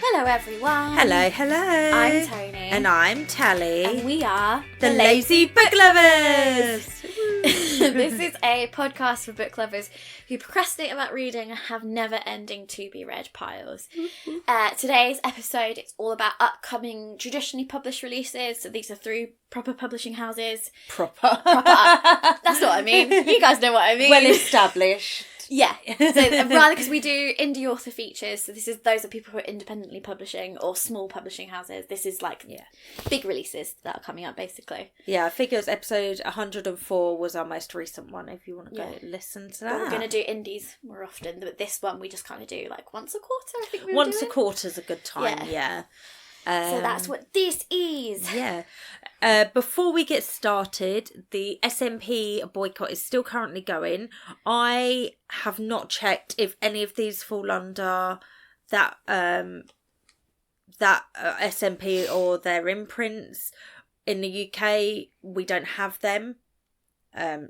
Hello everyone. Hello, hello. I'm Tony. And I'm Tali. And we are the Lazy Book Lovers. This is a podcast for book lovers who procrastinate about reading and have never-ending to-be-read piles. Today's episode is all about upcoming traditionally published releases. So these are through proper publishing houses. Proper. That's what I mean. You guys know what I mean. Well established. Yeah. So rather, because we do indie author features, so those are people who are independently publishing or small publishing houses. This is like big releases that are coming up, basically. Yeah, I think it was episode 104 was our most recent one, if you want to go listen to that. But we're going to do indies more often, but this one we just kind of do like once a quarter, I think Once a quarter's a good time, yeah. So that's what this is. Yeah. Before we get started, the SMP boycott is still currently going. I have not checked if any of these fall under that SMP or their imprints. In the UK, we don't have them.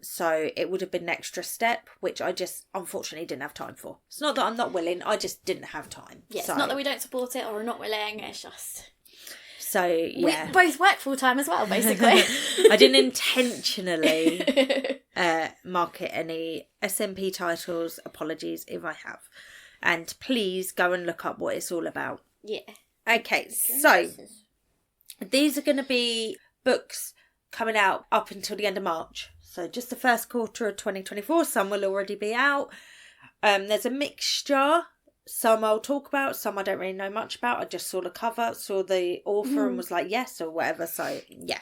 So it would have been an extra step, which I just unfortunately didn't have time for. It's not that I'm not willing, I just didn't have time. Yeah, it's not that we don't support it or are not willing, it's just... So, yeah. We both work full-time as well, basically. I didn't intentionally market any SMP titles. Apologies if I have. And please go and look up what it's all about. Yeah. Okay, so these are going to be books coming out up until the end of March. So just the first quarter of 2024. Some will already be out. There's a mixture. Some I'll talk about, some I don't really know much about. I just saw the cover, saw the author and was like, yes, or whatever. So, yeah.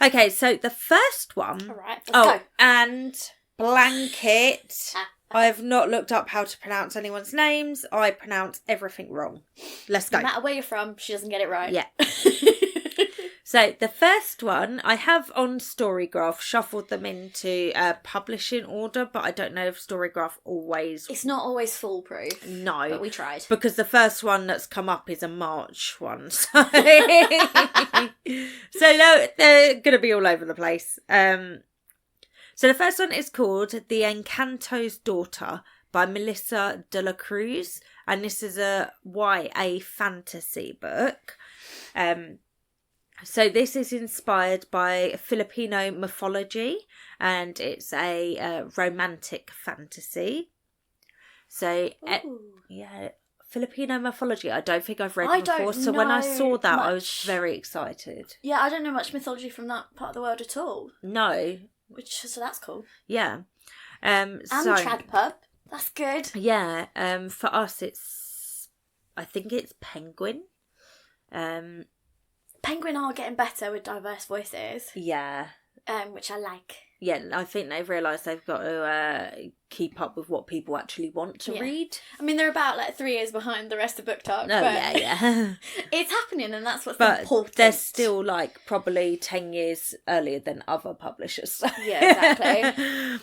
Okay, so the first one... All right, let's go. And Blanket. I have not looked up how to pronounce anyone's names. I pronounce everything wrong. Let's go. No matter where you're from, she doesn't get it right. Yeah. So, the first one, I have on Storygraph shuffled them into publishing order, but I don't know if Storygraph always... It's not always foolproof. No. But we tried. Because the first one that's come up is a March one. So, so no, they're going to be all over the place. So, the first one is called The Encantos Daughter by Melissa de la Cruz. And this is a YA fantasy book. So this is inspired by Filipino mythology, and it's a romantic fantasy. So, Filipino mythology, I don't think I've read before. So when I saw that, I was very excited. Yeah, I don't know much mythology from that part of the world at all. No. So that's cool. Yeah. And Trad Pup. That's good. Yeah. For us, I think it's Penguin. Penguin are getting better with diverse voices. Yeah. Which I like. Yeah, I think they've realised they've got to keep up with what people actually want to read. I mean, they're about 3 years behind the rest of Book Talk. Oh, yeah. It's happening, and that's what's But important. they're still, probably 10 years earlier than other publishers. Yeah, exactly.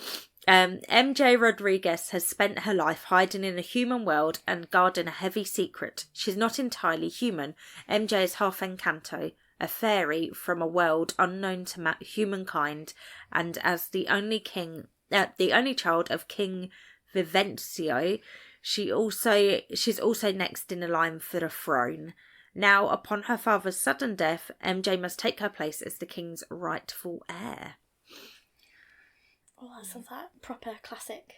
MJ Rodriguez has spent her life hiding in a human world and guarding a heavy secret. She's not entirely human. MJ is half Encanto, a fairy from a world unknown to humankind, and as the only child of King Vivencio, she's also next in the line for the throne. Now, upon her father's sudden death, MJ must take her place as the king's rightful heir. Oh, that sounds like proper classic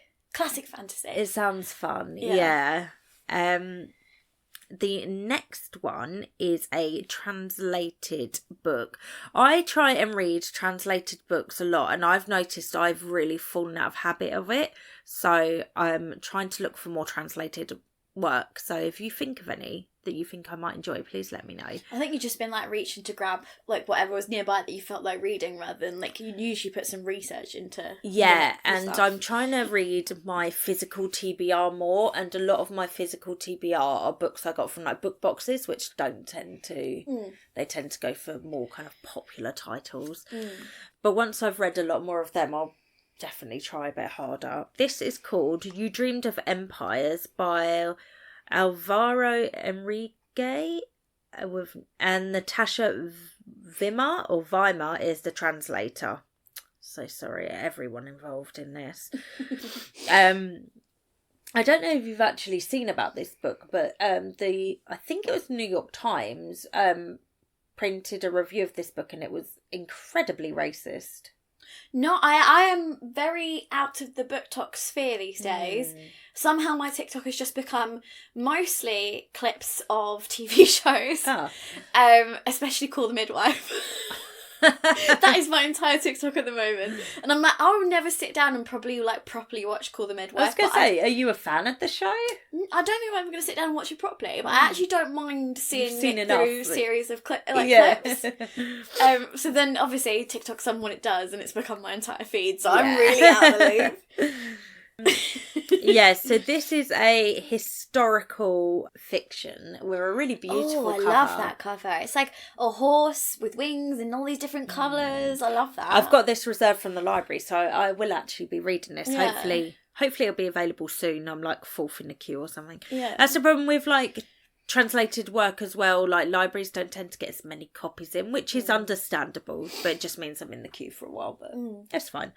fantasy. It sounds fun, yeah. The next one is a translated book. I try and read translated books a lot, and I've noticed I've really fallen out of habit of it. So I'm trying to look for more translated work. So if you think of any that you think I might enjoy, please let me know. I think you've just been reaching to grab whatever was nearby that you felt like reading, rather than you usually put some research into. Yeah, and stuff. I'm trying to read my physical TBR more, and a lot of my physical TBR are books I got from book boxes, which don't tend to. They tend to go for more kind of popular titles. But once I've read a lot more of them, I'll definitely try a bit harder. This is called You Dreamed of Empires by Alvaro Enrique and Natasha Weimar is the translator. So sorry, everyone involved in this. I don't know if you've actually seen about this book, but I think it was New York Times printed a review of this book, and it was incredibly racist. No, I am very out of the book talk sphere these days. Somehow my TikTok has just become mostly clips of TV shows. Especially Call the Midwife. That is my entire TikTok at the moment. And I'm like, I will never sit down and properly watch Call the Midwife. I was going to say, are you a fan of the show? I don't think I'm going to sit down and watch it properly, but I actually don't mind seeing it through series of clips. So then, obviously, TikTok's done what it does, and it's become my entire feed, so I'm really out of the loop. So this is a historical fiction with a really beautiful cover. I love that cover. It's like a horse with wings and all these different colours. I love that. I've got this reserved from the library, so I will actually be reading this. Hopefully it'll be available soon. I'm like fourth in the queue or something. That's the problem with like translated work as well. Like libraries don't tend to get as many copies in, which is understandable, but it just means I'm in the queue for a while, but that's fine.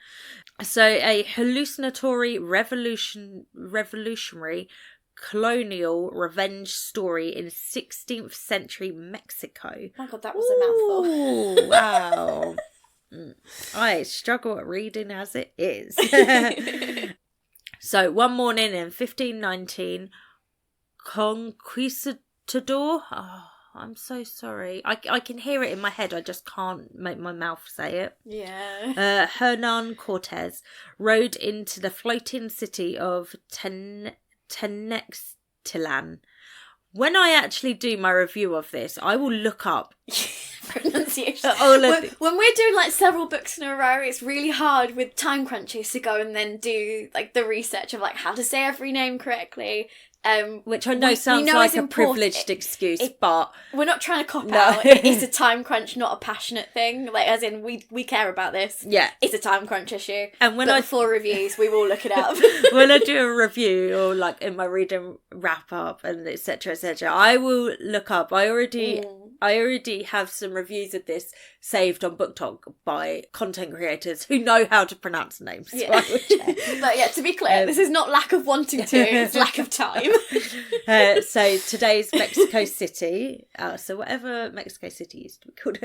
So a hallucinatory revolutionary colonial revenge story in 16th century Mexico. Oh my god, that was a mouthful. Wow. I struggle at reading as it is. So one morning in 1519, Conquistador. Oh, I'm so sorry. I can hear it in my head. I just can't make my mouth say it. Yeah. Hernan Cortez rode into the floating city of Tenochtitlan. When I actually do my review of this, I will look up pronunciation. When we're doing like several books in a row, it's really hard with time crunches to go and then do like the research of like how to say every name correctly. Which I know sounds like a privileged excuse, but we're not trying to cop out. It's a time crunch, not a passionate thing. Like, as in, we care about this. Yeah, it's a time crunch issue. And when before reviews, we will look it up. When I do a review or like in my reading wrap up and etc., I will look up. I already have some reviews of this saved on BookTok by content creators who know how to pronounce names. Yeah. So but yeah, to be clear, this is not lack of wanting to, it's lack of time. So today's Mexico City, so whatever Mexico City used to be called,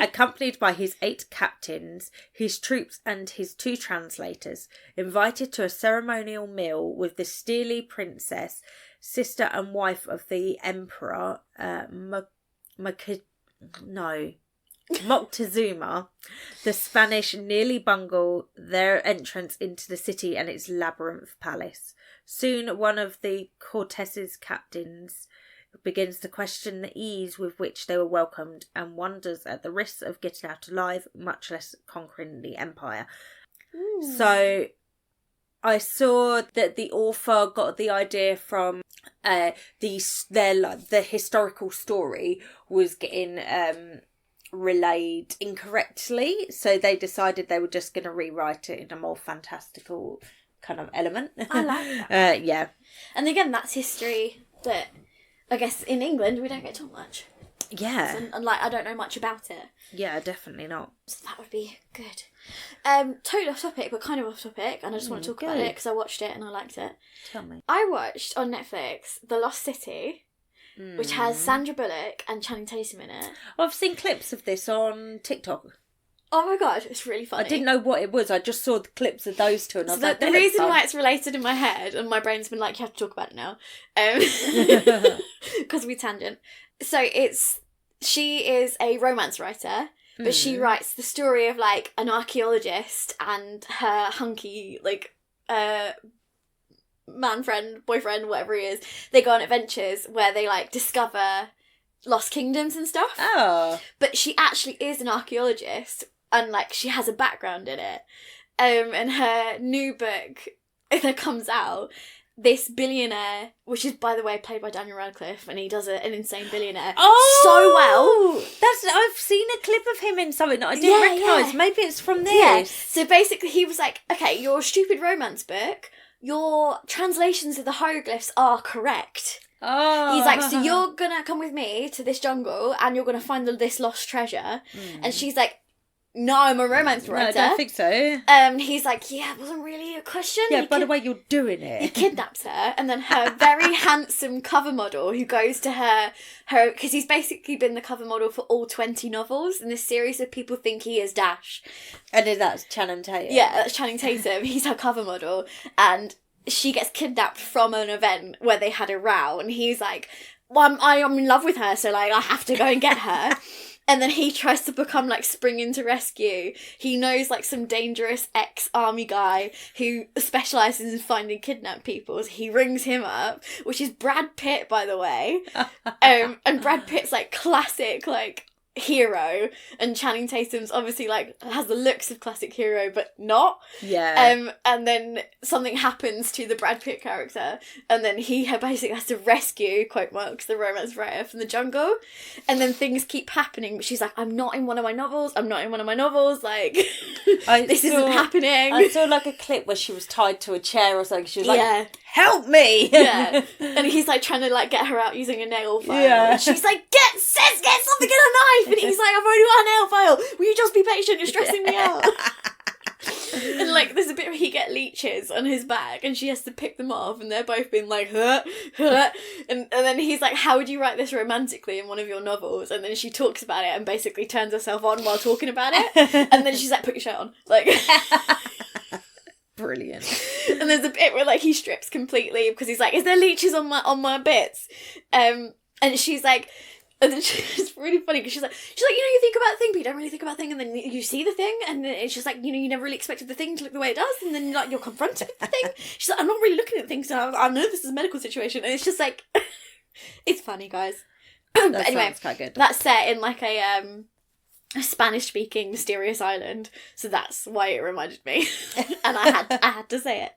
accompanied by his 8 captains, his troops and his 2 translators, invited to a ceremonial meal with the steely princess, sister and wife of the emperor, Moctezuma. The Spanish nearly bungle their entrance into the city and its labyrinth palace. Soon one of the Cortez's captains begins to question the ease with which they were welcomed and wonders at the risks of getting out alive, much less conquering the empire. So I saw that the author got the idea from the historical story was getting relayed incorrectly, so they decided they were just going to rewrite it in a more fantastical kind of element. I like that. Yeah. And again, that's history that I guess in England we don't get taught much. Yeah. And like, I don't know much about it. Yeah, definitely not. So that would be good. Totally off topic, but kind of off topic, and I just want to talk about it because I watched it and I liked it. Tell me. I watched on Netflix The Lost City, which has Sandra Bullock and Channing Tatum in it. Well, I've seen clips of this on TikTok. Oh my god, it's really funny. I didn't know what it was. I just saw the clips of those two, and I was like, the reason why it's related in my head, and my brain's been like, you have to talk about it now, because we tangent. So she is a romance writer, but she writes the story of like an archaeologist and her hunky like man friend, boyfriend, whatever he is. They go on adventures where they like discover lost kingdoms and stuff. Oh, but she actually is an archaeologist. And, like, she has a background in it. And her new book that comes out, this billionaire, which is, by the way, played by Daniel Radcliffe, and he does an insane billionaire so well. I've seen a clip of him in something that I didn't recognise. Yeah. Maybe it's from this. Yeah. So basically he was like, okay, your stupid romance book, your translations of the hieroglyphs are correct. Oh. He's like, so you're going to come with me to this jungle, and you're going to find this lost treasure. And she's like, no, I'm a romance writer. No, I don't think so. He's like, yeah, it wasn't really a question. Yeah, by the way, you're doing it. He kidnaps her, and then her very handsome cover model who goes to her, because he's basically been the cover model for all 20 novels in this series, so people think he is Dash. And then that's Channing Tatum. Yeah, that's Channing Tatum. He's her cover model, and she gets kidnapped from an event where they had a row, and he's like, well, I'm in love with her, so like I have to go and get her. And then he tries to become, like, spring into rescue. He knows, like, some dangerous ex-army guy who specialises in finding kidnapped people. So he rings him up, which is Brad Pitt, by the way. And Brad Pitt's, like, classic, like, hero. And Channing Tatum's obviously, like, has the looks of classic hero, but not. Yeah. And then something happens to the Brad Pitt character. And then he basically has to rescue, quote marks, the romance writer from the jungle. And then things keep happening. But she's like, I'm not in one of my novels. Like, this isn't happening. I saw, like, a clip where she was tied to a chair or something. She was like, yeah. Help me! Yeah. And he's, like, trying to, like, get her out using a nail file. Yeah. And she's like, get something in a knife! And he's like, I've already got a nail file. Will you just be patient? You're stressing me out. And, like, there's a bit where he gets leeches on his back and she has to pick them off and they're both being like, huh. And then he's like, how would you write this romantically in one of your novels? And then she talks about it and basically turns herself on while talking about it. And then she's like, put your shirt on. Like... Brilliant. And there's a bit where, like, he strips completely because he's like, is there leeches on my bits? And she's like... And then it's really funny because she's like, you think about a thing, but you don't really think about a thing, and then you see the thing, and it's just like, you never really expected the thing to look the way it does, and then, like, you're confronted with the thing. She's like, I'm not really looking at things, so I know this is a medical situation, and it's just like, it's funny, guys. But anyway, sounds quite good. That's set in, like, a Spanish-speaking mysterious island, so that's why it reminded me, and I had to say it.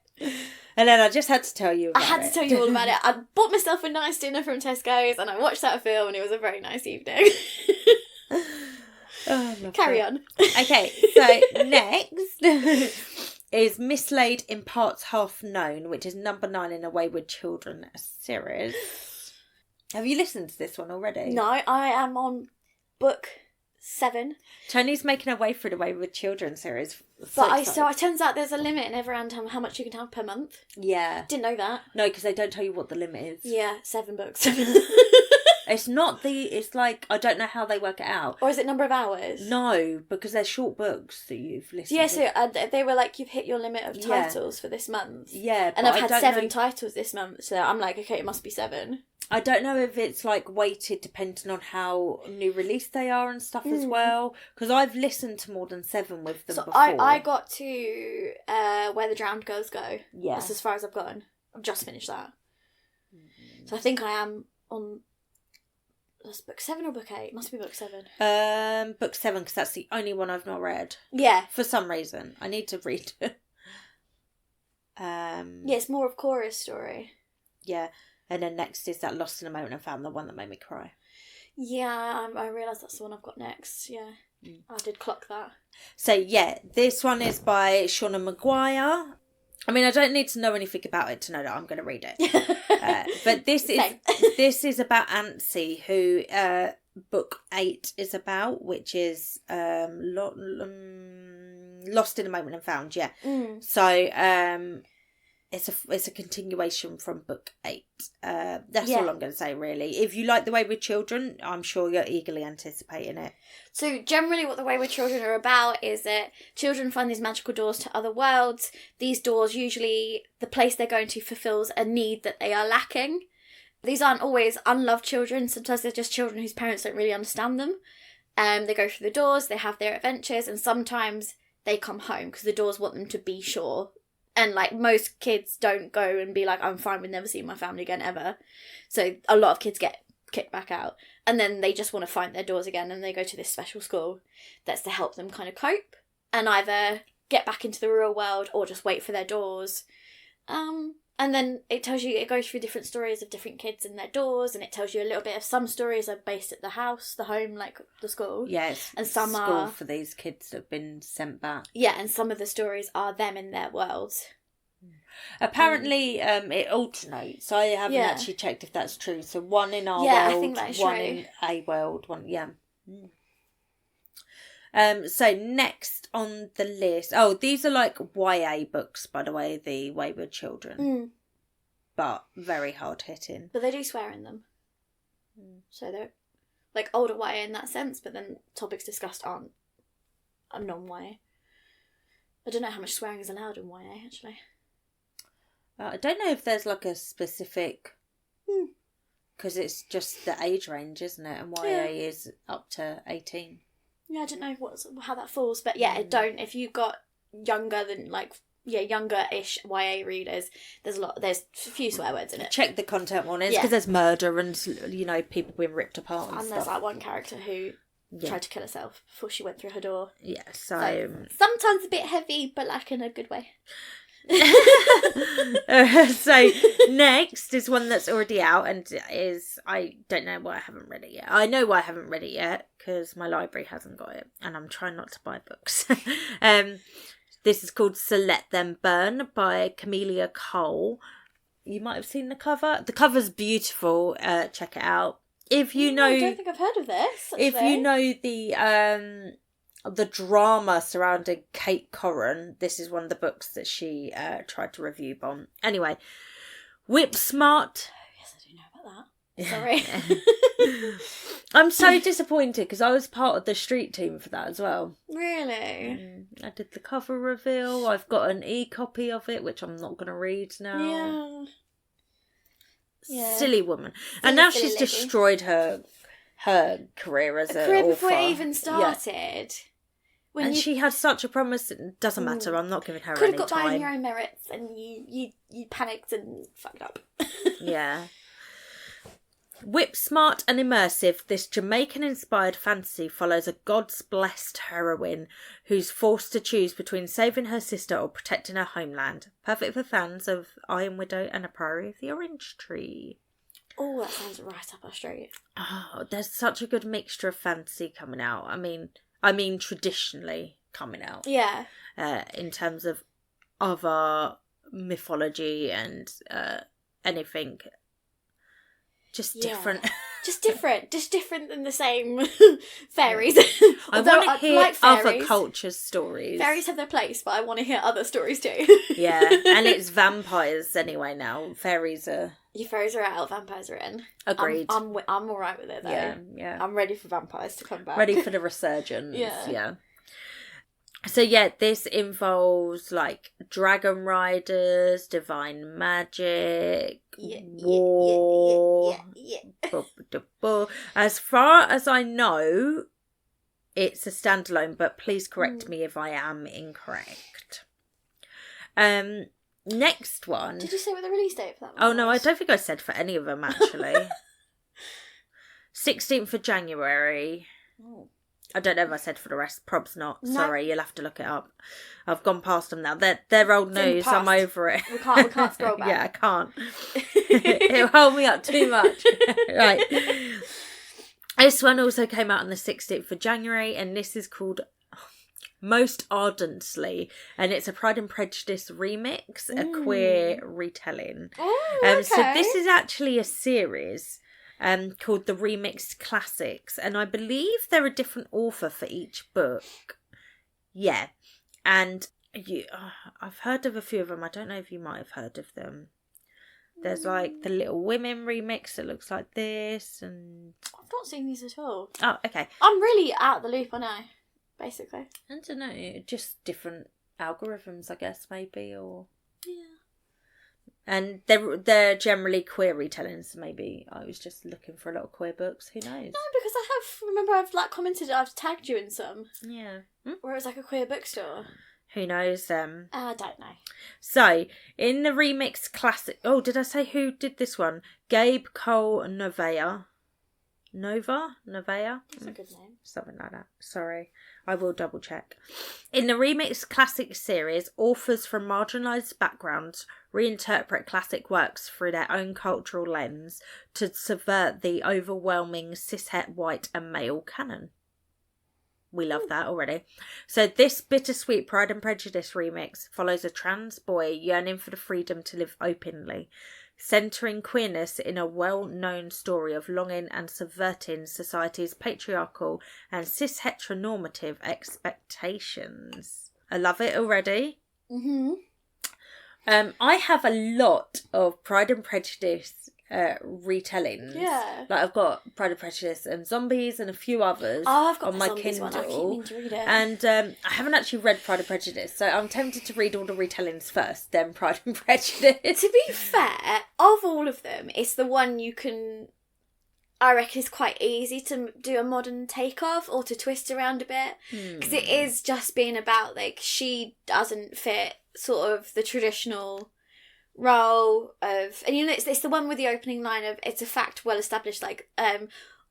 And then I just had to tell you about it. I had to tell you all about it. I bought myself a nice dinner from Tesco's and I watched that film and it was a very nice evening. Carry on. Okay, so next is Mislaid in Parts Half-Known, which is number 9 in A Wayward Children series. Have you listened to this one already? No, I am on book 7. Tony's making her way through the Wayward Children series. So it turns out there's a limit in Everand how much you can have per month. Yeah. Didn't know that. No, because they don't tell you what the limit is. Yeah, 7 books. It's like, I don't know how they work it out. Or is it number of hours? No, because they're short books that you've listened to. Yeah, so they were like, you've hit your limit of titles for this month. Yeah, and I've had 7 titles this month, so I'm like, okay, it must be 7. I don't know if it's, like, weighted depending on how new release they are and stuff as well. Because I've listened to more than 7 with them before. I got to Where the Drowned Girls Go. Yeah. That's as far as I've gotten. I've just finished that. So I think I am on... That's book 7 or book 8? It must be book 7. Book 7, because that's the only one I've not read. Yeah. For some reason. I need to read it. Yeah, it's more of Cora's story. Yeah. And then next is that Lost in a Moment and Found, the one that made me cry. Yeah, I realise that's the one I've got next, yeah. I did clock that. So, yeah, this one is by Shauna Maguire. I mean, I don't need to know anything about it to know that I'm going to read it. But this is about Antsy, who book 8 is about, which is Lost in a Moment and Found, yeah. So, it's a continuation from book 8. That's all I'm going to say, really. If you like The Wayward Children, I'm sure you're eagerly anticipating it. So generally what The Wayward Children are about is that children find these magical doors to other worlds. These doors, usually the place they're going to fulfills a need that they are lacking. These aren't always unloved children. Sometimes they're just children whose parents don't really understand them. They go through the doors, they have their adventures, and sometimes they come home because the doors want them to be sure. And, like, most kids don't go and be like, I'm fine with never seeing my family again, ever. So a lot of kids get kicked back out. And then they just want to find their doors again, and they go to this special school that's to help them kind of cope and either get back into the real world or just wait for their doors. And then it goes through different stories of different kids and their doors, and it tells you a little bit of some stories are based at the house, the home, like the school. Yes, and some school are for these kids that have been sent back. Yeah, and some of the stories are them in their worlds. Apparently, it alternates. I haven't actually checked if that's true. So one in our world, I think that is one true. in a world, one So next on the list... Oh, these are like YA books, by the way, The Wayward Children. But very hard-hitting. But they do swear in them. So they're like older YA in that sense, but then topics discussed aren't a non-YA. I don't know how much swearing is allowed in YA, actually. I don't know if there's like a specific... Because it's just the age range, isn't it? And YA is up to 18. Yeah, I don't know how that falls, but yeah, if you've got younger than younger-ish YA readers, there's a few swear words in it. Check the content warnings because there's murder and people being ripped apart and stuff. There's that one character who tried to kill herself before she went through her door. Yeah, so sometimes a bit heavy, but like in a good way. So next is one that's already out and I don't know why I haven't read it yet. I know why I haven't read it yet because my library hasn't got it and I'm trying not to buy books. This is called So Let Them Burn by Camellia Cole. You might have seen the cover. The cover's beautiful. Check it out. If you know, I don't think I've heard of this. Actually. If you know the drama surrounding Kate Corran, this is one of the books that she tried to review bomb. Anyway, Whip Smart. Yes, I do know about that. Sorry. I'm so disappointed because I was part of the street team for that as well. Really? I did the cover reveal. I've got an e-copy of it, which I'm not going to read now. Yeah. Silly woman. And now she's destroyed her career as a career author. Before it even started. Yeah. And she had such a promise. It doesn't matter. I'm not giving her Could any have got time. by on your own merits, and you panicked and fucked up. Yeah. Whip smart and immersive, this Jamaican-inspired fantasy follows a God's-blessed heroine who's forced to choose between saving her sister or protecting her homeland. Perfect for fans of I Am Widow and A Priory of the Orange Tree. Oh, that sounds right up our street. Oh, there's such a good mixture of fantasy coming out. I mean traditionally coming out. Yeah. In terms of other mythology and anything. Just different. Just different than the same fairies. I want to hear other cultures' stories. Fairies have their place, but I want to hear other stories too. Yeah, and it's vampires anyway now. Fairies are... Your fairies are out, vampires are in. Agreed. I'm alright with it though. Yeah. I'm ready for vampires to come back. Ready for the resurgence. Yeah. So yeah, this involves like dragon riders, divine magic, war. As far as I know, it's a standalone, but please correct me if I am incorrect. Next one. Did you say what the release date for that one? Oh no, I don't think I said for any of them actually. 16th of January. Oh. I don't know if I said for the rest. Probs not. No. Sorry, you'll have to look it up. I've gone past them now. They're old news. I'm over it. We can't scroll back. Yeah, I can't. It'll hold me up too much. Right. This one also came out on the 16th of January, and this is called Most Ardently, and it's a Pride and Prejudice remix, a queer retelling. Oh, okay. So this is actually a series. Called The Remixed Classics, and I believe they're a different author for each book. Yeah, and I've heard of a few of them. I don't know if you might have heard of them. There's like the Little Women remix that looks like this, and I've not seen these at all. Oh, okay. I'm really out of the loop. I know, basically. I don't know, just different algorithms, I guess, maybe, or yeah. And they're generally queer retellings, so maybe I was just looking for a lot of queer books. Who knows? No, because I've like commented, I've tagged you in some. Yeah. Where it's like a queer bookstore. Who knows? I don't know. So, in the remixed classic... Oh, did I say who did this one? Gabe Cole Novea. Novea? That's a good name. Something like that. Sorry. I will double check. In the remixed classic series, authors from marginalised backgrounds reinterpret classic works through their own cultural lens to subvert the overwhelming cishet white and male canon. We love that already. So this bittersweet Pride and Prejudice remix follows a trans boy yearning for the freedom to live openly, centering queerness in a well-known story of longing and subverting society's patriarchal and cis-heteronormative expectations. I love it already. Mm-hmm. I have a lot of Pride and Prejudice retellings. Yeah. Like I've got Pride and Prejudice and Zombies and a few others I've got on my Zombies Kindle. one. I keep meaning to read it. And I haven't actually read Pride and Prejudice, so I'm tempted to read all the retellings first, then Pride and Prejudice. To be fair, of all of them, it's the one you can... I reckon it's quite easy to do a modern take of or to twist around a bit. Because it is just being about, like, she doesn't fit sort of the traditional role of... And, you know, it's the one with the opening line of, it's a fact well established, like,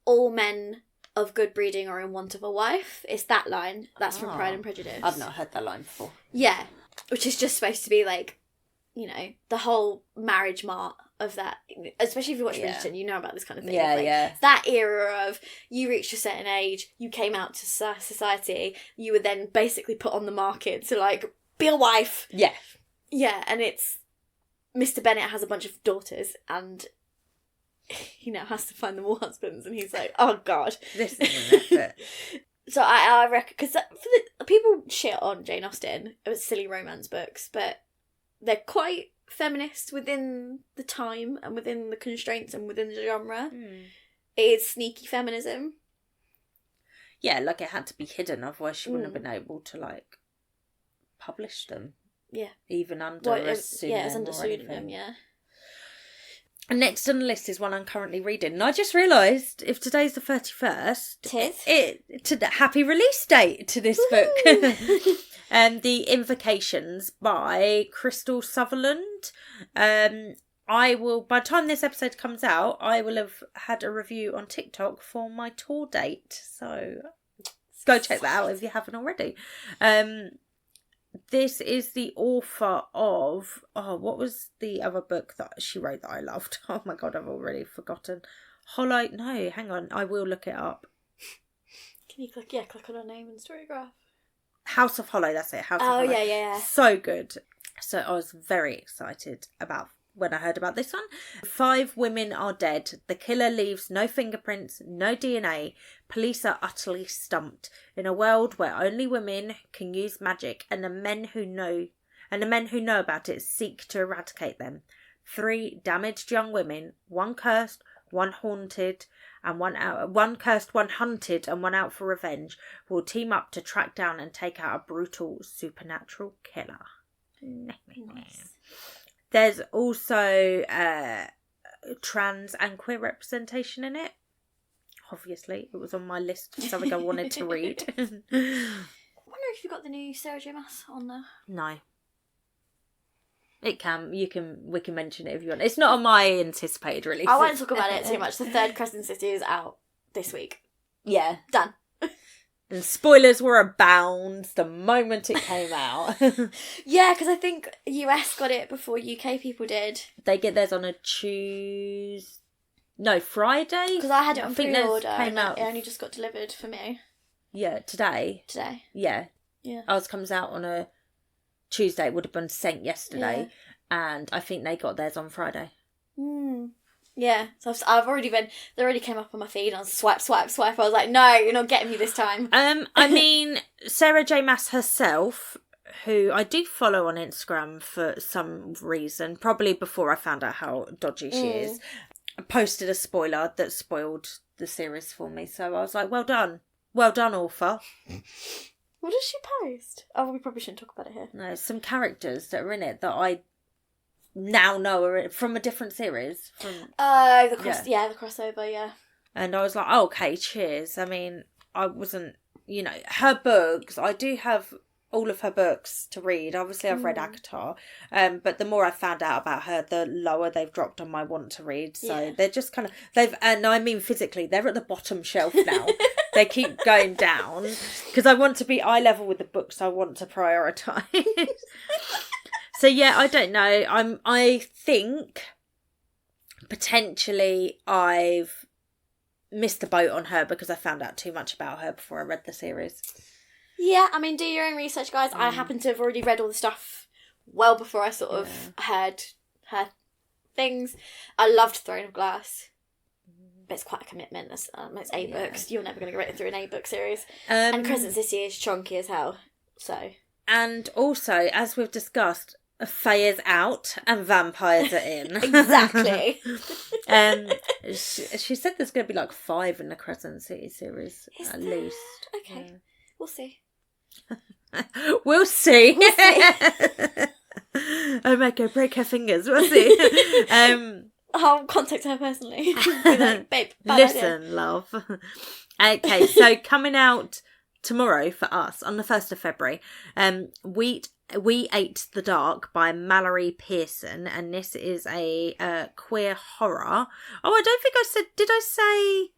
all men of good breeding are in want of a wife. It's that line. That's from Pride and Prejudice. I've not heard that line before. Yeah. Which is just supposed to be, like, you know, the whole marriage mart of that, especially if you watch Bridgerton, you know about this kind of thing. Yeah, like, yeah. That era of you reached a certain age, you came out to society, you were then basically put on the market to, like, be a wife. Yeah. Yeah, and it's... Mr. Bennet has a bunch of daughters, and he now has to find them all husbands, and he's like, oh, God. This is an effort. So I reckon... Because people shit on Jane Austen, it was silly romance books, but they're quite feminist within the time and within the constraints and within the genre. It is sneaky feminism. Yeah, like it had to be hidden, otherwise she wouldn't have been able to, like, publish them. Yeah. Even under a pseudonym. Yeah, it's under or pseudonym, anything. yeah. And next on the list is one I'm currently reading. And I just realised, if today's the 31st... happy release date to this book. The Invocations by Crystal Sutherland. I will, by the time this episode comes out, I will have had a review on TikTok for my tour date. So go check that out if you haven't already. This is the author of... Oh, what was the other book that she wrote that I loved? Oh my God, I've already forgotten. No, hang on. I will look it up. Can you click on her name and story graph? House of Hollow, that's it. House of Hollow. Yeah. So good. So I was very excited about when I heard about this one. 5 women are dead. The killer leaves no fingerprints, no DNA. Police are utterly stumped. In a world where only women can use magic and the men who know about it seek to eradicate them. 3 damaged young women, one cursed, one haunted, and one cursed, one hunted, and one out for revenge, will team up to track down and take out a brutal supernatural killer. Nice. There's also trans and queer representation in it. Obviously, it was on my list of something I wanted to read. I wonder if you got the new Sarah J Maas on there. No. It can. We can mention it if you want. It's not on my anticipated release. I won't talk about it too much. The 3rd Crescent City is out this week. Yeah. Done. And spoilers were abound the moment it came out. Yeah, because I think US got it before UK people did. They get theirs on a Friday? Because I had it on pre-order and it only just got delivered for me. Yeah, today. Yeah. Ours comes out on a Tuesday. It would have been sent yesterday. Yeah. And I think they got theirs on Friday. Yeah, so I've already they already came up on my feed on swipe. I was like, no, you're not getting me this time. I mean, Sarah J Maas herself, who I do follow on Instagram for some reason, probably before I found out how dodgy she is, posted a spoiler that spoiled the series for me. So I was like, well done, author. What does she post? Oh, we probably shouldn't talk about it here. No, some characters that are in it that I now know are from a different series. The crossover, yeah. And I was like, oh, okay, cheers. I mean, I wasn't, her books, I do have all of her books to read. Obviously, I've read ACOTAR, but the more I found out about her, the lower they've dropped on my want to read. So they're just kind of, and I mean physically, they're at the bottom shelf now. They keep going down because I want to be eye level with the books I want to prioritise. So yeah, I don't know. I think potentially I've missed the boat on her because I found out too much about her before I read the series. Yeah, I mean, do your own research, guys. I happen to have already read all the stuff well before I sort of heard her things. I loved Throne of Glass. But it's quite a commitment. It's 8 books. You're never going to get through an 8-book series. And Crescents this year is chunky as hell. So. And also, as we've discussed, Fae is out and vampires are in. Exactly. She said there's going to be like 5 in the Crescent City series at least. Okay, we'll see. We'll see. Oh my god, break her fingers. We'll see. I'll contact her personally. Be like, babe, listen, idea. Love. Okay, so coming out tomorrow for us on the 1st of February, We Ate the Dark by Mallory Pearson, and this is a queer horror. Oh, I don't think I said. Did I say?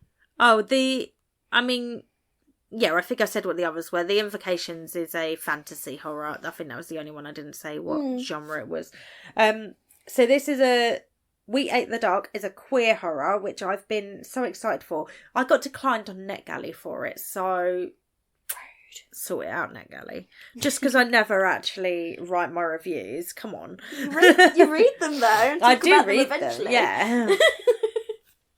Yeah, I think I said what the others were. The Invocations is a fantasy horror. I think that was the only one I didn't say what genre it was. So this is We Ate the Dark is a queer horror, which I've been so excited for. I got declined on NetGalley for it, so sort it out, NetGalley. Just because I never actually write my reviews. Come on. You read them though. I do read them, yeah.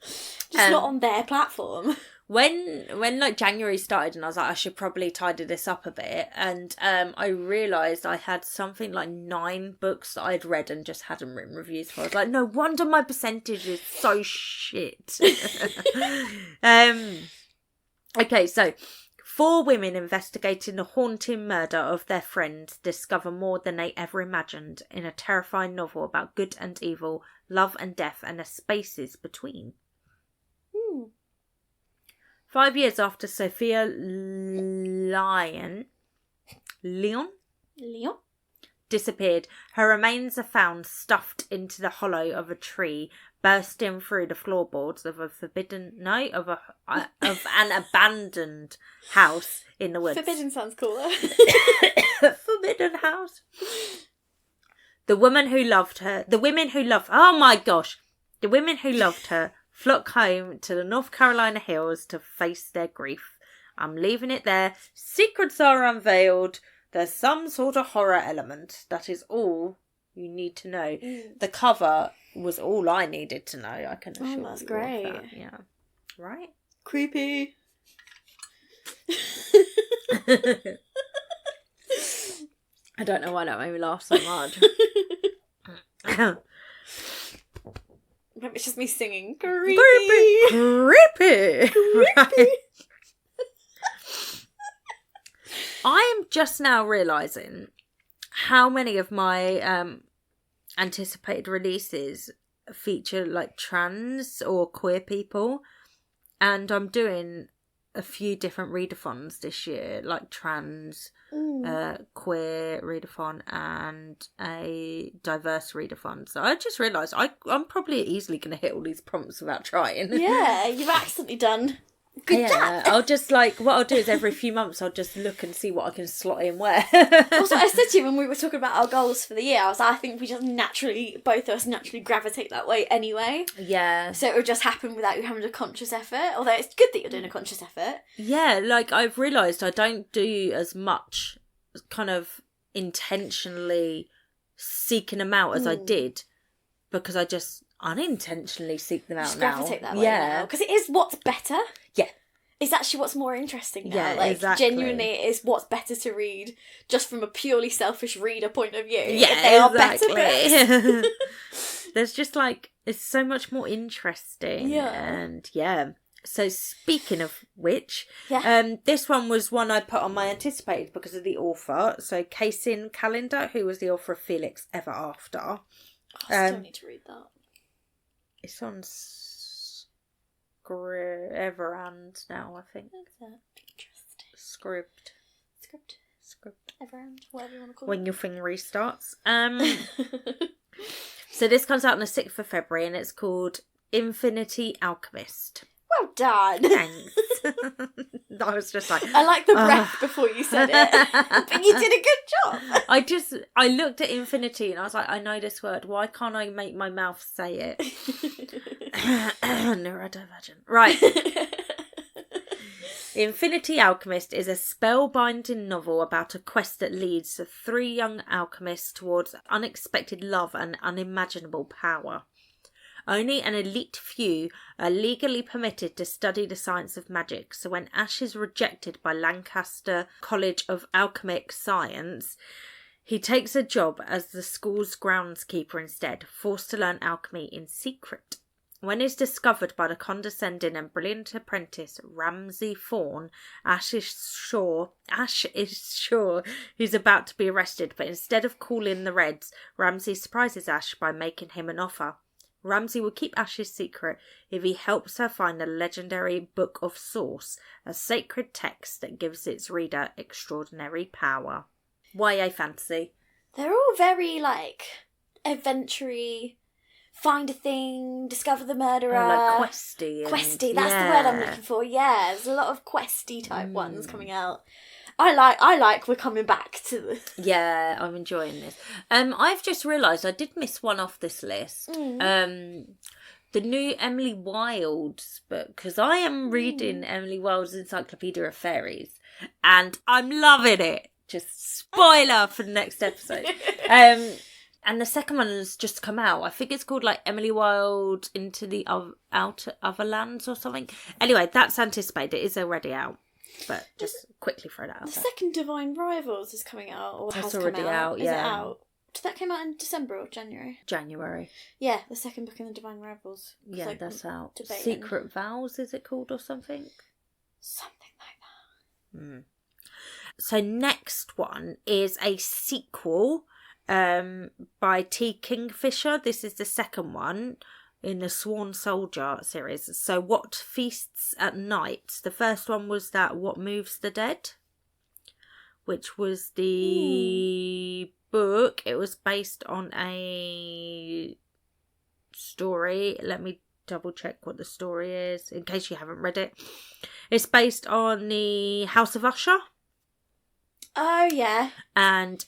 Just not on their platform. When like January started and I was like, I should probably tidy this up a bit, and I realised I had something like 9 books that I'd read and just hadn't written reviews for. I was like, no wonder my percentage is so shit. Okay, so 4 women investigating the haunting murder of their friends discover more than they ever imagined in a terrifying novel about good and evil, love and death, and the spaces between. 5 years after Sophia Leon disappeared, her remains are found stuffed into the hollow of a tree, bursting through the floorboards of an abandoned house in the woods. Forbidden sounds cooler. Forbidden house. The women who loved her flock home to the North Carolina hills to face their grief. I'm leaving it there. Secrets are unveiled. There's some sort of horror element. That is all you need to know. The cover was all I needed to know. I can assure you. That's great. That. Yeah. Right? Creepy. I don't know why that made me laugh so much. Maybe it's just me singing. Creepy. Creepy. Right. I am just now realising how many of my anticipated releases feature like trans or queer people, and I'm doing a few different readathons this year, like trans, queer readathon and a diverse readathon. So I just realised I'm probably easily going to hit all these prompts without trying. Yeah, you've accidentally done good job. I'll just what I'll do is every few months I'll just look and see what I can slot in where. Also, I said to you when we were talking about our goals for the year, I was like, I think we just both of us naturally gravitate that way anyway. Yeah. So it would just happen without you having a conscious effort, although it's good that you're doing a conscious effort. Yeah, like I've realised I don't do as much kind of intentionally seeking them out as I did, because I just unintentionally seek them out just now. Gravitate that way now. Because it is what's better. Yeah. It's actually what's more interesting now. Yeah, like, exactly. Genuinely, it is what's better to read just from a purely selfish reader point of view. Yeah, they are exactly. better books. There's just it's so much more interesting. Yeah. And yeah. So speaking of which, yeah. This one was one I put on my anticipated because of the author. So Kacin Callender, who was the author of Felix Ever After. Oh, I still need to read that. It's on Everand now, I think. Interesting. Script. Everand, whatever you want to call it. When your thing restarts. So this comes out on the 6th of February and it's called Infinity Alchemist. Well done. Thanks. I was just like... I like the breath before you said it. But you did a good job. I looked at infinity and I was like, I know this word. Why can't I make my mouth say it? Neurodivergent. Right. Infinity Alchemist is a spellbinding novel about a quest that leads the 3 young alchemists towards unexpected love and unimaginable power. Only an elite few are legally permitted to study the science of magic, so when Ash is rejected by Lancaster College of Alchemic Science, he takes a job as the school's groundskeeper instead, forced to learn alchemy in secret. When he's discovered by the condescending and brilliant apprentice Ramsay Fawn, Ash is sure he's about to be arrested, but instead of calling the Reds, Ramsay surprises Ash by making him an offer. Ramsay will keep Ash's secret if he helps her find the legendary Book of Source, a sacred text that gives its reader extraordinary power. YA fantasy. They're all very, like, adventure-y. Find a thing, discover the murderer. Like questy. That's the word I'm looking for. Yeah, there's a lot of questy type ones coming out. I like we're coming back to the... Yeah, I'm enjoying this. I've just realised I did miss one off this list. The new Emily Wilde's book, because I am reading Emily Wilde's Encyclopedia of Fairies, and I'm loving it. Just spoiler for the next episode. And the second one has just come out. I think it's called like Emily Wilde Into the Outer Otherlands or something. Anyway, that's anticipated. It is already out. But just quickly throw that out The there. second Divine Rivals is coming out. Or That's has already come out. out, yeah. Is it out? Did that come out in December or January? January. Yeah, the second book in the Divine Rivals. Yeah, that's out. Debating. Secret Vows, is it called, or something? Something like that. So next one is a sequel by T. Kingfisher. This is the second one in the Sworn Soldier series. So What Feasts at Night. The first one was that What Moves the Dead, which was the book. It was based on a story. Let me double check what the story is in case you haven't read it. It's based on the House of Usher. Oh yeah. And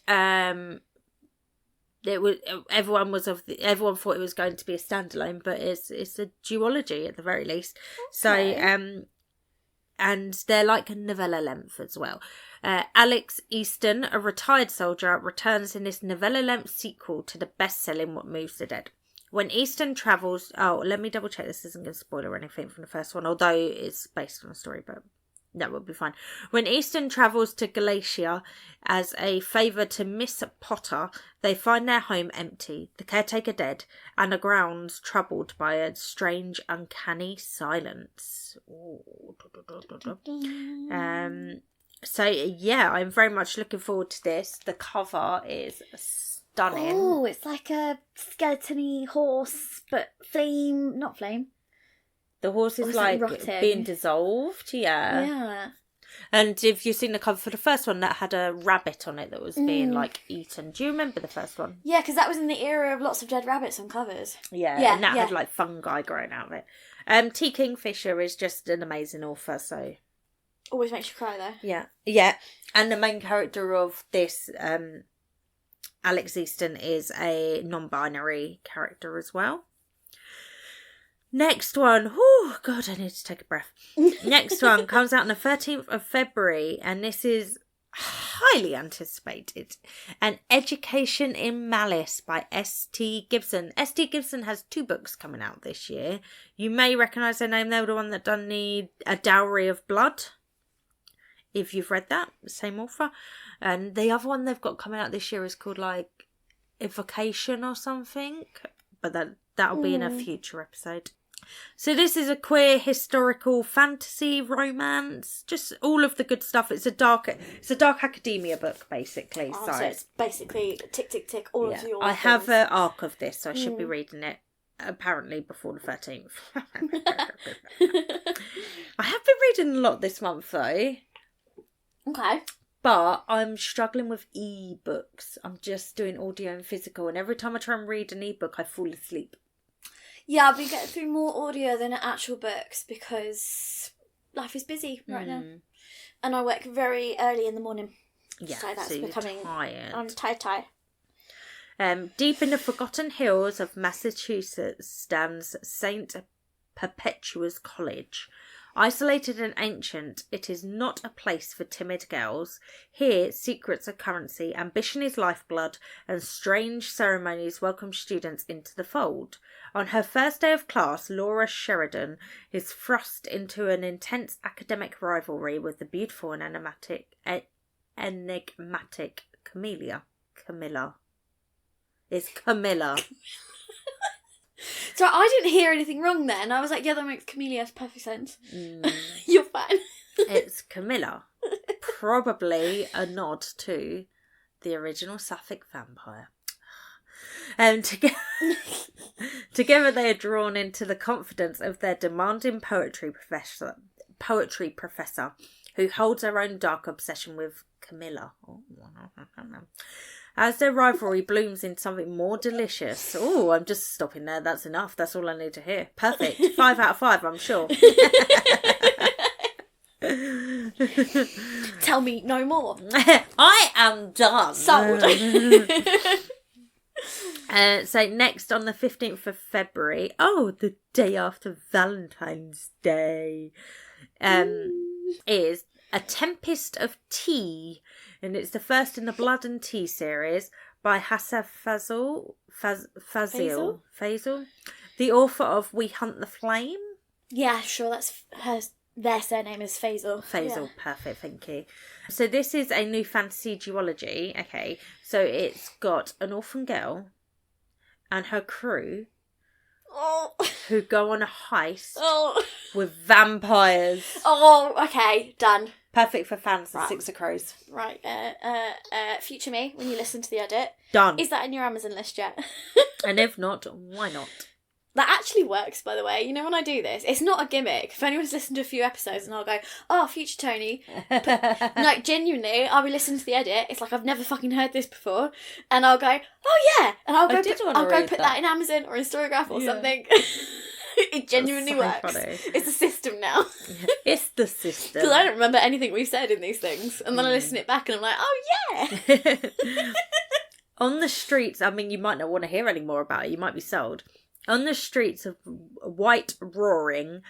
it was everyone thought it was going to be a standalone, but it's a duology at the very least. Okay. So and they're like a novella length as well. Alex Easton, a retired soldier, returns in this novella length sequel to the best-selling What Moves the Dead. When Easton travels... Oh, let me double check this isn't going to spoil or anything from the first one, although it's based on a story, but that would be fine. When Easton travels to Galatia as a favour to Miss Potter, they find their home empty, the caretaker dead, and the grounds troubled by a strange, uncanny silence. So, yeah, I'm very much looking forward to this. The cover is stunning. Oh, it's like a skeleton-y horse, but not flame. The horse is like being dissolved, yeah. Yeah. And if you've seen the cover for the first one, that had a rabbit on it that was being like eaten. Do you remember the first one? Yeah, because that was in the era of lots of dead rabbits on covers. Yeah, and that had like fungi growing out of it. T. Kingfisher is just an amazing author, so... Always makes you cry, though. Yeah. And the main character of this, Alex Easton, is a non-binary character as well. Next one. Oh, God, I need to take a breath. Next one comes out on the 13th of February, and this is highly anticipated. An Education in Malice by S.T. Gibson. S.T. Gibson has 2 books coming out this year. You may recognise their name. They were the one that done A Dowry of Blood. If you've read that, same author. And the other one they've got coming out this year is called like Invocation or something. But that'll be in a future episode. So this is a queer historical fantasy romance. Just all of the good stuff. It's a dark academia book, basically. So it's basically tick, tick, tick, all of your I have an arc of this, so I should be reading it apparently before the 13th. I have been reading a lot this month, though. Okay. But I'm struggling with e-books. I'm just doing audio and physical, and every time I try and read an e-book, I fall asleep. Yeah, I've been getting through more audio than actual books because life is busy right now. And I work very early in the morning. Yeah, so that's becoming tired. I'm tired. Deep in the forgotten hills of Massachusetts stands St. Perpetua's College. Isolated and ancient, it is not a place for timid girls. Here, secrets are currency, ambition is lifeblood, and strange ceremonies welcome students into the fold. On her first day of class, Laura Sheridan is thrust into an intense academic rivalry with the beautiful and enigmatic Camilla. It's Camilla. So I didn't hear anything wrong then. I was like, yeah, that makes Camellia perfect sense. You're fine. It's Camilla. Probably a nod to the original Sapphic vampire. Together they are drawn into the confidence of their demanding poetry professor, who holds her own dark obsession with Camilla. As their rivalry blooms in something more delicious. Oh, I'm just stopping there. That's enough. That's all I need to hear. Perfect. 5 out of 5, I'm sure. Tell me no more. I am done. Sold. So next on the 15th of February, the day after Valentine's Day, is A Tempest of Tea. And it's the first in the Blood and Tea series by Hassaf Fazil, the author of We Hunt the Flame. Yeah, sure, that's their surname is Faisal. Yeah. Perfect, thank you. So this is a new fantasy duology. Okay, so it's got an orphan girl and her crew who go on a heist with vampires. Oh, okay, done. Perfect for fans of Six of Crows. Right, future me, when you listen to the edit. Done. Is that in your Amazon list yet? And if not, why not? That actually works, by the way. You know, when I do this, it's not a gimmick. If anyone's listened to a few episodes and I'll go, future Tony. Like, genuinely, I'll be listening to the edit. It's like I've never fucking heard this before. And I'll go, oh yeah. And I'll go put that in Amazon or in Storygraph or something. It genuinely works. Funny. It's a system now. It's the system. Because I don't remember anything we've said in these things. And then I listen it back and I'm like, oh yeah. On the streets, I mean, you might not want to hear any more about it. You might be sold. On the streets of White Roaring,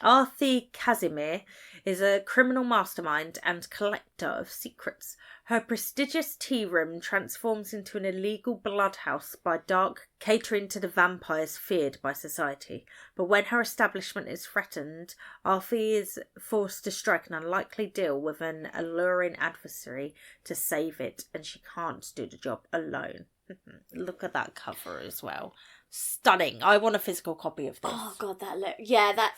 Arthur Casimir is a criminal mastermind and collector of secrets. Her prestigious tea room transforms into an illegal bloodhouse by dark, catering to the vampires feared by society. But when her establishment is threatened, Arthur is forced to strike an unlikely deal with an alluring adversary to save it, and she can't do the job alone. Look at that cover as well. Stunning. I want a physical copy of this. Oh god, that look. Yeah, that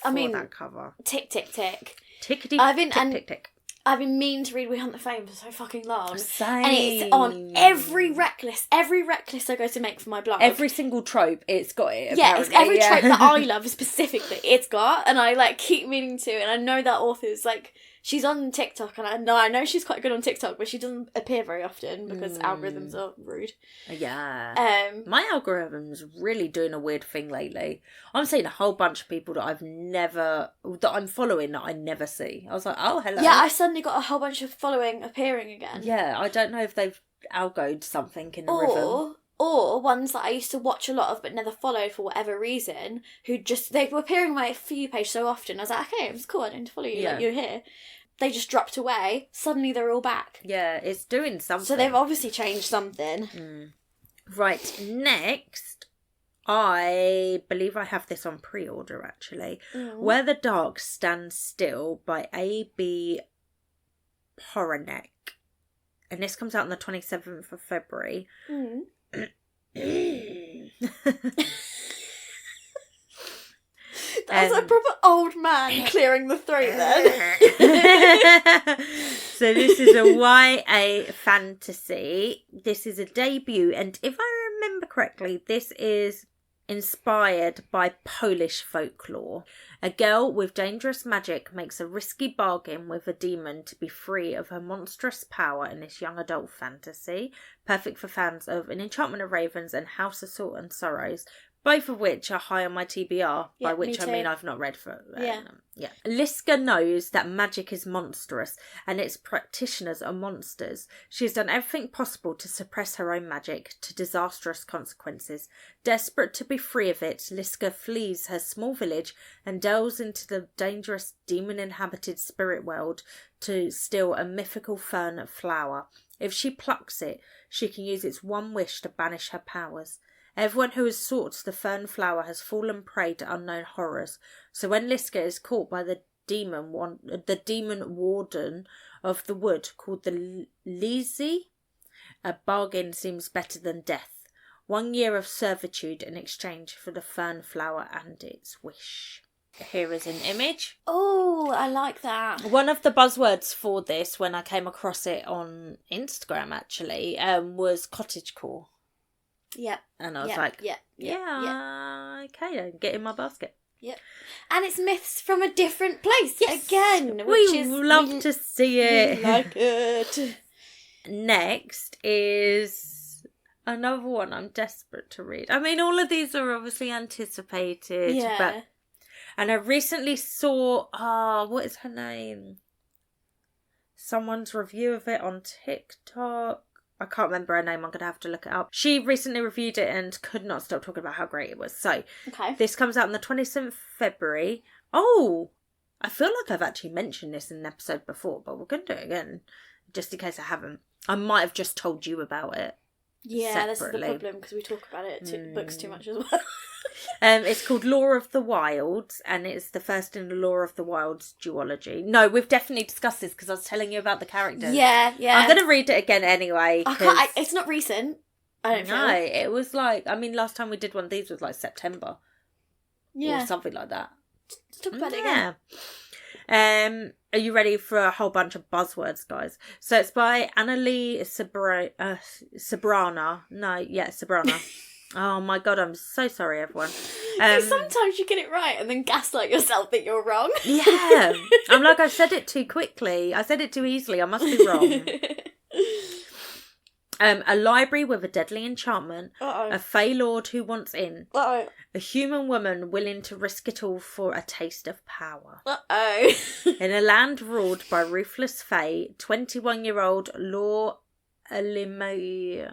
cover. Tick tick tick. Tickety tick. I've been meaning to read We Hunt the Flame for so fucking long. Same. And it's on every reckless I go to make for my blog. Every single trope, it's got it. Yeah, it's every trope that I love specifically, it's got, and I like keep meaning to, and I know that author's like, she's on TikTok, and I know she's quite good on TikTok, but she doesn't appear very often because algorithms are rude. Yeah. My algorithm's really doing a weird thing lately. I'm seeing a whole bunch of people that I'm following that I never see. I was like, oh, hello. Yeah, I suddenly got a whole bunch of following appearing again. Yeah, I don't know if they've algoed something in the rhythm. Or ones that I used to watch a lot of but never followed for whatever reason, they were appearing on my For You page so often. I was like, okay, it's cool, I don't follow you, like you're here. They just dropped away. Suddenly they're all back. Yeah, it's doing something. So they've obviously changed something. Right, next, I believe I have this on pre-order actually. Where the Dark Stands Still by A.B. Poranek. And this comes out on the 27th of February. That was a proper old man clearing the throat then. So this is a YA fantasy. This is a debut, and if I remember correctly, this is inspired by Polish folklore. A girl with dangerous magic makes a risky bargain with a demon to be free of her monstrous power in this young adult fantasy. Perfect for fans of An Enchantment of Ravens and House of Salt and Sorrows. both of which are high on my TBR, by which I mean I've not read for Liska knows that magic is monstrous and its practitioners are monsters. She has done everything possible to suppress her own magic to disastrous consequences. Desperate to be free of it, Liska flees her small village and delves into the dangerous demon-inhabited spirit world to steal a mythical fern flower. If she plucks it, she can use its one wish to banish her powers. Everyone who has sought the fern flower has fallen prey to unknown horrors. So when Liska is caught by the demon warden of the wood called the Lizzie, a bargain seems better than death. 1 year of servitude in exchange for the fern flower and its wish. Here is an image. Oh, I like that. One of the buzzwords for this, when I came across it on Instagram actually, was cottagecore. Yep. And I was okay, then get in my basket. Yep. And it's myths from a different place. Yes. Again. We love to see it. We like it. Next is another one I'm desperate to read. I mean, all of these are obviously anticipated. Yeah. And I recently saw, what is her name? Someone's review of it on TikTok. I can't remember her name. I'm going to have to look it up. She recently reviewed it and could not stop talking about how great it was. So, This comes out on the 27th of February. Oh, I feel like I've actually mentioned this in an episode before, but we're going to do it again, just in case I haven't. I might have just told you about it. Yeah, this is the problem, because we talk about books too much as well. It's called Law of the Wilds, and it's the first in the Law of the Wilds duology. No, we've definitely discussed this because I was telling you about the characters. Yeah. I'm going to read it again anyway. It's not recent. I don't know. It was like, I mean, last time we did one of these was like September. Yeah. Or something like that. Let's talk about it again. Are you ready for a whole bunch of buzzwords, guys? So it's by ArdentlyThe Sabrana. Oh my god, I'm so sorry, everyone. Sometimes you get it right and then gaslight yourself that you're wrong. Yeah. I'm like, I said it too quickly. I said it too easily. I must be wrong. A library with a deadly enchantment. Uh-oh. A Fey Lord who wants in. Uh-oh. A human woman willing to risk it all for a taste of power. Uh-oh. In a land ruled by ruthless Fey, 21-year-old Law Elamiyu's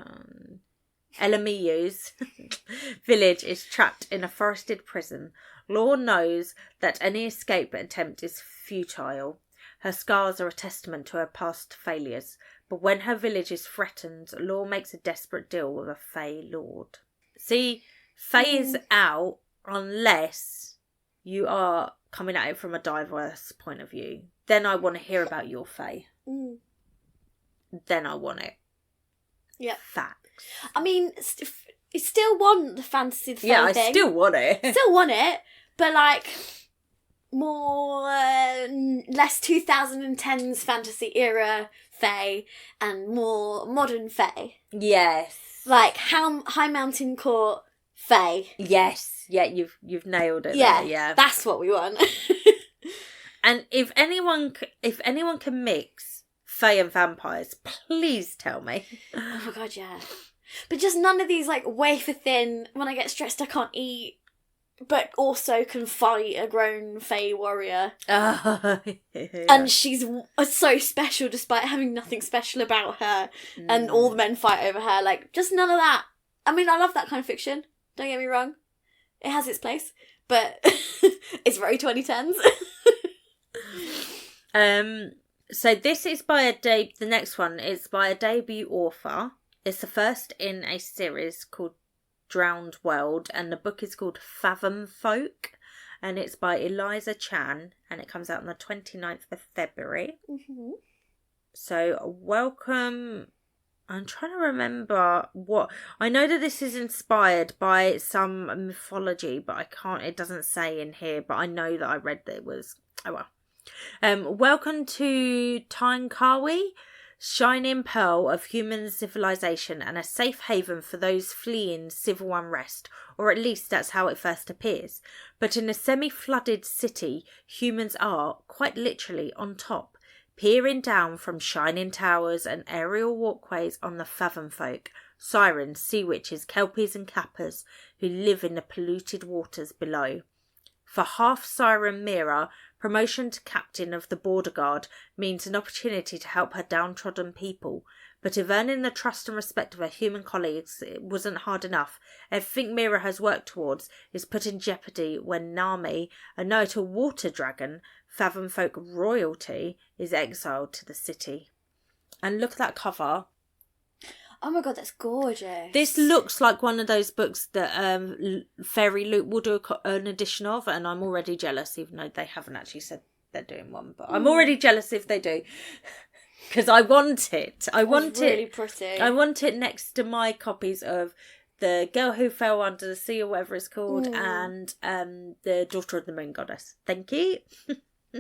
village is trapped in a forested prison. Law knows that any escape attempt is futile. Her scars are a testament to her past failures. But when her village is threatened, Law makes a desperate deal with a Fey Lord. See, Fey is out unless you are coming at it from a diverse point of view. Then I want to hear about your Fey. Then I want it. Yeah. Facts. I mean, you still want the fantasy Fey thing. Yeah, I still want it. Still want it, but like more less 2010s fantasy era Fey and more modern Fey. Yes. Like High Mountain Court Fey. Yes. Yeah, you've nailed it. Yeah, there. Yeah. That's what we want. And if anyone can mix Fey and vampires, please tell me. Oh my god, yeah. But just none of these like wafer thin, when I get stressed I can't eat, but also can fight a grown Fey warrior. Yeah. And she's so special despite having nothing special about her. And all the men fight over her. Like, just none of that. I mean, I love that kind of fiction. Don't get me wrong. It has its place. But it's very 2010s. So this is by the next one is by a debut author. It's the first in a series called Drowned World, and the book is called Fathom Folk, and it's by Eliza Chan, and it comes out on the 29th of February. Mm-hmm. So welcome. I'm trying to remember what... I know that this is inspired by some mythology, but it doesn't say in here, but I know that I read that it was... Oh well. Welcome to Tainkawi, shining pearl of human civilization and a safe haven for those fleeing civil unrest, or at least that's how it first appears. But in a semi-flooded city, humans are, quite literally, on top, peering down from shining towers and aerial walkways on the Fathom folk, sirens, sea witches, kelpies and kappers who live in the polluted waters below. For half-siren Mira, promotion to captain of the border guard means an opportunity to help her downtrodden people. But if earning the trust and respect of her human colleagues wasn't hard enough, everything Mira has worked towards is put in jeopardy when Nami, a Noto water dragon, Fathom folk royalty, is exiled to the city. And look at that cover. Oh my god, that's gorgeous. This looks like one of those books that Fairy Loot will do an edition of, and I'm already jealous, even though they haven't actually said they're doing one. But I'm already jealous if they do. Because I want it. I want really it. Pretty. I want it next to my copies of The Girl Who Fell Under the Sea, or whatever it's called, and The Daughter of the Moon Goddess. Thank you.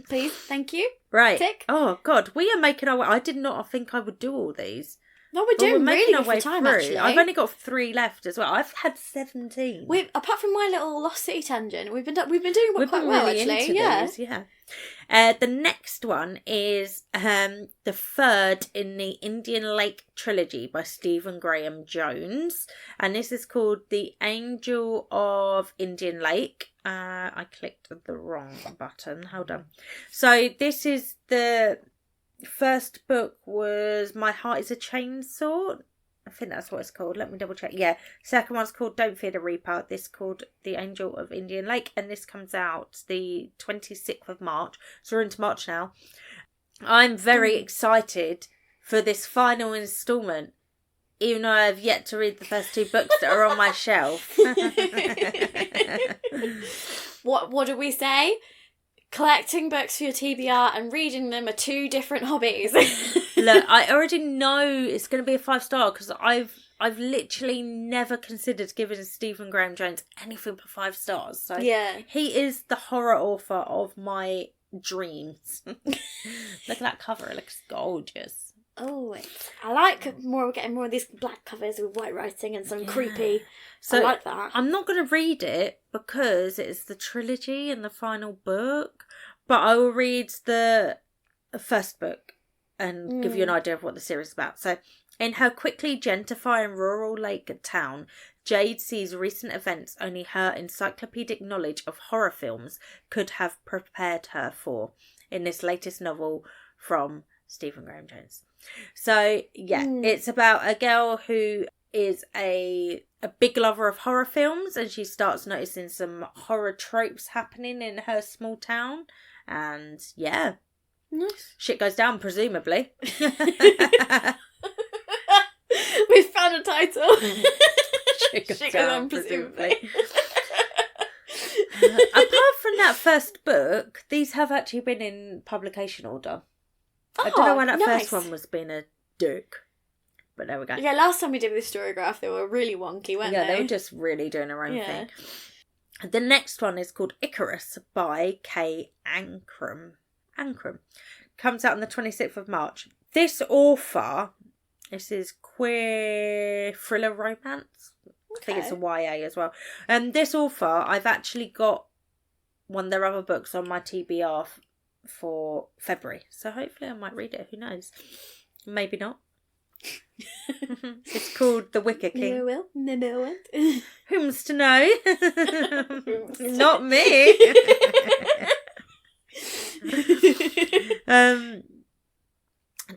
Please, thank you. Right. Tick. Oh, God. We are making our way. I did not think I would do all these. No, we're doing really good for time, actually. I've only got 3 left as well. I've had 17. Apart from my little Lost City tangent, we've been doing quite well, really actually. Into yeah. These, yeah. The next one is the third in the Indian Lake trilogy by Stephen Graham Jones, and this is called The Angel of Indian Lake. I clicked the wrong button. Hold on. So this is the first book was My Heart is a Chainsaw. I think that's what it's called. Let me double check. Yeah. Second one's called Don't Fear the Reaper. This called The Angel of Indian Lake. And this comes out the 26th of March. So we're into March now. I'm very excited for this final instalment, even though I've yet to read the first 2 books that are on my shelf. What do we say? Collecting books for your TBR and reading them are 2 different hobbies. Look, I already know it's going to be a 5-star because I've literally never considered giving Stephen Graham Jones anything but 5 stars. So yeah, he is the horror author of my dreams. Look at that cover; it looks gorgeous. Oh, I like getting more of these black covers with white writing and some creepy. So I like that. I'm not going to read it because it's the trilogy and the final book, but I will read the first book and give you an idea of what the series is about. So, in her quickly gentrifying rural lake town, Jade sees recent events only her encyclopedic knowledge of horror films could have prepared her for in this latest novel from Stephen Graham Jones. So, yeah, it's about a girl who is a big lover of horror films, and she starts noticing some horror tropes happening in her small town. And, yeah, nice. Shit goes down, presumably. We've found a title. Shit goes down, presumably. Apart Apart from that first book, these have actually been in publication order. I don't know why that first one was being a dick. But there we go. Yeah, last time we did with Storygraph, they were really wonky, weren't they? Yeah, they were just really doing their own thing. The next one is called Icarus by K. Ancrum. Comes out on the 26th of March. This author, this is queer thriller romance. I think it's a YA as well. This author, I've actually got one of their other books on my TBR for February. So hopefully I might read it. Who knows? Maybe not. It's called The Wicker King. You will. No. Whom's to know? Not me.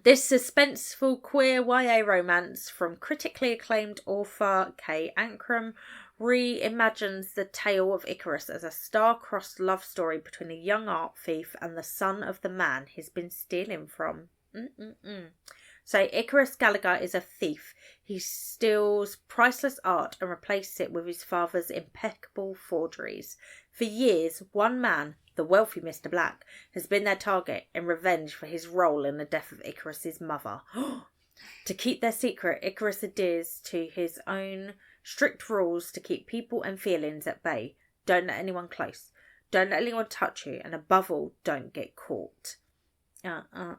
This suspenseful queer YA romance from critically acclaimed author K. Ancrum reimagines the tale of Icarus as a star-crossed love story between a young art thief and the son of the man he's been stealing from. So Icarus Gallagher is a thief. He steals priceless art and replaces it with his father's impeccable forgeries. For years, one man, the wealthy Mr. Black, has been their target in revenge for his role in the death of Icarus's mother. To keep their secret, Icarus adheres to his own strict rules to keep people and feelings at bay. Don't let anyone close. Don't let anyone touch you. And above all, don't get caught. I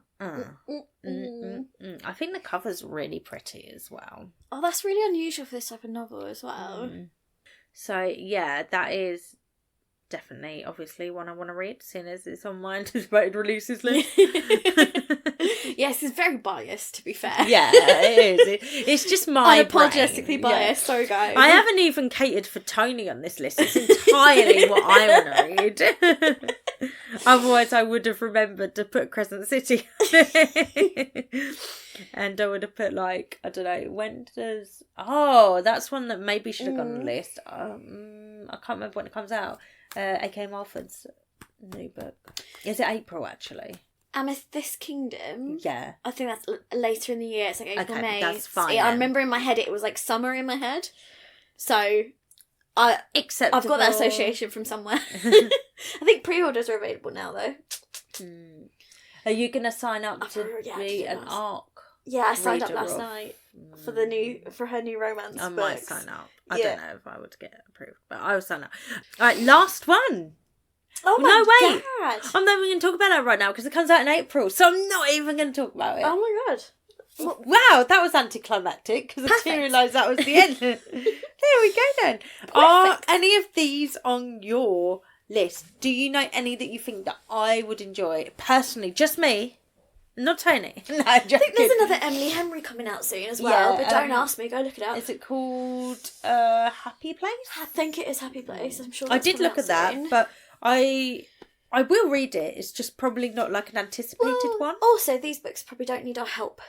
think the cover's really pretty as well. Oh, that's really unusual for this type of novel as well. So, yeah, that is definitely, obviously, one I want to read, seeing as it's on my anticipated releases list. Yes, it's very biased, to be fair. Yeah, it is. It's just my unapologetically brain. biased. Sorry, guys. I haven't even catered for Tony on this list. It's entirely what I want to read. Otherwise, I would have remembered to put Crescent City. And I would have put, like, I don't know, when does... Oh, that's one that maybe should have gone on the list. I can't remember when it comes out. A.K. Marford's new book. Is it April, actually? Amethyst Kingdom? Yeah. I think that's later in the year. It's like April, May. That's fine. I remember in my head it was like summer in my head. So I've got that association from somewhere. I think pre-orders are available now, though. Are you going to sign up to be an ARC? Yeah, I signed up last night for her new romance I books. might sign up. I don't know if I would get approved, but I will sign up. All right, last one. Oh my God. I'm not even going to talk about that right now because it comes out in April, so I'm not even going to talk about it. Oh my God. Wow, that was anticlimactic because I realised that was the end. There we go then. Perfect. Are any of these on your list? Do you know any that you think that I would enjoy? Personally, just me. Not Tony. No, I think there's another Emily Henry coming out soon as well, but don't ask me, go look it up. Is it called Happy Place? I think it is Happy Place, I'm sure I did look at that, but I will read it. It's just probably not like an anticipated one. Also, these books probably don't need our help.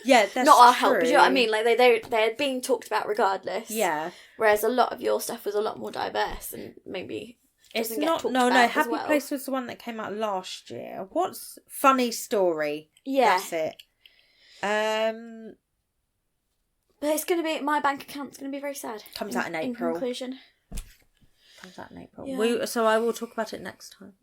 Yeah, that's not our true. help, but you know what I mean? Like they're being talked about regardless. Yeah. Whereas a lot of your stuff was a lot more diverse and maybe it's doesn't not. get talked No, about Happy as well. Place was the one that came out last year. What's Funny Story? Yeah, that's it. But it's going to be my bank account's going to be very sad. Comes out in April. In conclusion. Comes out in April. Yeah. So I will talk about it next time.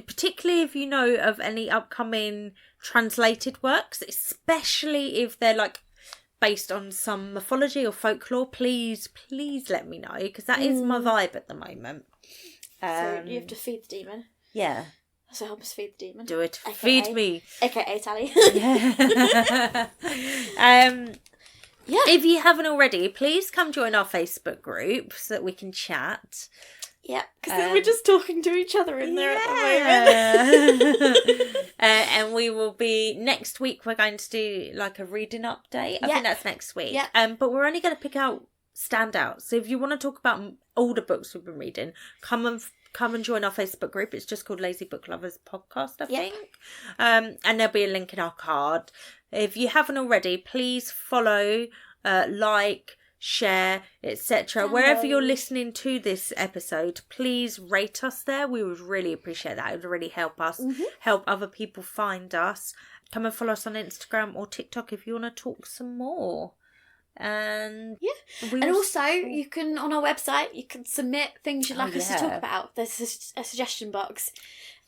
Particularly if you know of any upcoming translated works, especially if they're like based on some mythology or folklore, please let me know because that is my vibe at the moment. So you have to feed the demon. Yeah. So help us feed the demon. Do it. AKA, feed me. AKA Tali. Yeah. Yeah. If you haven't already, please come join our Facebook group so that we can chat. Yeah, because we're just talking to each other in there at the moment. And we will be, next week, we're going to do like a reading update. I think that's next week. Yeah. But we're only going to pick out standouts. So if you want to talk about all the books we've been reading, come and join our Facebook group. It's just called Lazy Book Lovers Podcast, I think. And there'll be a link in our card. If you haven't already, please follow, like, share, etc. Wherever you're listening to this episode, please rate us there. We would really appreciate that. It would really help us, help other people find us. Come and follow us on Instagram or TikTok if you want to talk some more. And also you can, on our website, you can submit things you'd like us to talk about. There's a suggestion box,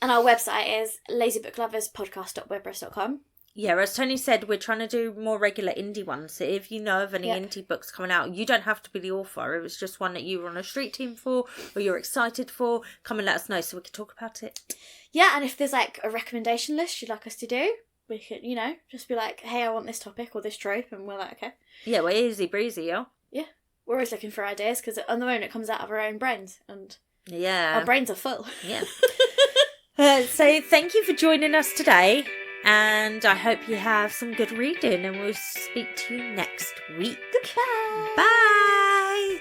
and our website is lazybookloverspodcast.wordpress.com. Yeah, as Tony said, we're trying to do more regular indie ones. So if you know of any indie books coming out, you don't have to be the author. If it's just one that you were on a street team for or you're excited for, come and let us know so we can talk about it. Yeah, and if there's like a recommendation list you'd like us to do, we could, just be like, hey, I want this topic or this trope, and we're like, okay. Yeah, we're easy breezy, yeah. Yeah, we're always looking for ideas because at the moment it comes out of our own brains, and our brains are full. Yeah. So thank you for joining us today. And I hope you have some good reading, and we'll speak to you next week. Goodbye. Bye.